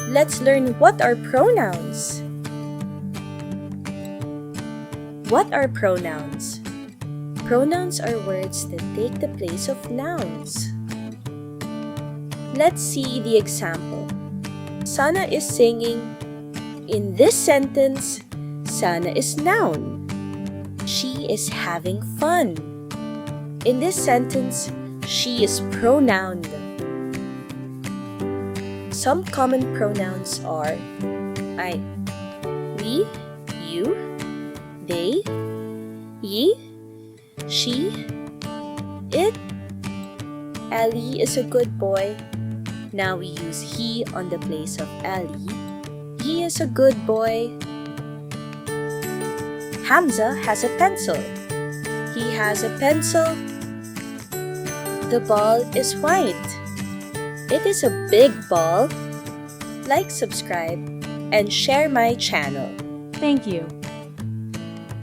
Let's learn what are pronouns. What are pronouns? Pronouns are words that take the place of nouns. Let's see the example. Sana is singing. In this sentence, Sana is noun. She is having fun. In this sentence, she is pronoun. Some common pronouns are I, we, you, they, ye, she, it. Ali is a good boy. Now we use he on the place of Ali. He is a good boy. Hamza has a pencil. He has a pencil. The ball is white. It is a big ball. Like, subscribe, and share my channel. Thank you.